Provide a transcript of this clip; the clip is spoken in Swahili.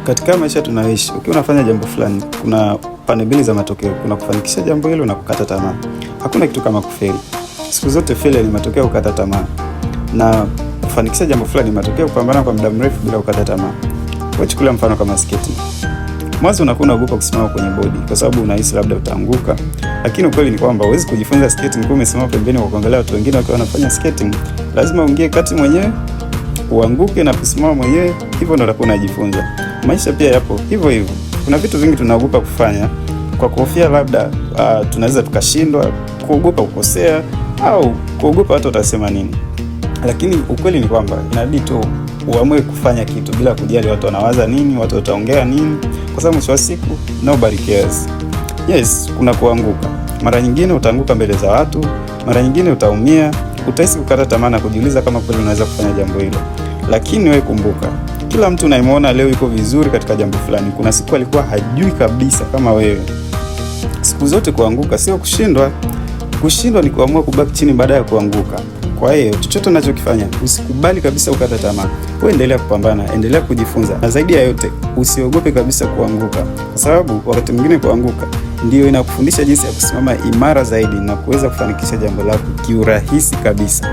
Katika maisha tunayoishi, ukiwa unafanya jambo fulani, kuna pande mbili za matokeo. Kuna kufanikisha jambo hilo na kukata tamaa. Hakuna kitu kama kufeli. Siku zote failure ni matokeo ya kukata tamaa, na kufanikisha jambo fulani ni matokeo ya kupambana kwa muda mrefu bila kukata tamaa. Chukulia mfano kama skating. Mwanzo unakuwa unaogopa kusimama kwenye bodi kwa sababu unahisi labda utaanguka, lakini ukweli ni kwamba huwezi kujifunza skating kwa umesimama pembeni kwa kuangalia watu wengine wakiwa wanafanya skating. Lazima uingie kati mwenyewe, uanguke na kusimama mwenyewe, hivyo ndio utakuwa unajifunza. Maisha pia yapo hivyo hivyo. Kuna vitu vingi tunaogopa kufanya kwa kuhofia labda tunaweza tukashindwa, kuogopa kukosea au kuogopa watu watasema nini. Lakini ukweli ni kwamba inabidi tu uamue kufanya kitu bila kujali watu wanawaza nini, watu wataongea nini, kwa sababu mwisho wa siku nobody cares. Yes, kuna kuanguka. Mara nyingine utaanguka mbele za watu, mara nyingine utaumia, utahisi kukata tamaa na kujiuliza kama kweli unaweza kufanya jambo hilo. Lakini wewe kumbuka, kila mtu unayemwona leo yuko vizuri katika jambo fulani, kuna siku alikuwa hajui kabisa kama wewe. Siku zote kuanguka sio kushindwa. Kushindwa ni kuamua kubaki chini baada ya kuanguka. Kwa hiyo chochote unachokifanya usikubali kabisa ukata tamaa. Wewe endelea kupambana, endelea kujifunza, na zaidi ya yote usiogope kabisa kuanguka, kwa sababu wakati mwingine kuanguka ndio inakufundisha jinsi ya kusimama imara zaidi na kuweza kufanikisha jambo lako kiurahisi kabisa.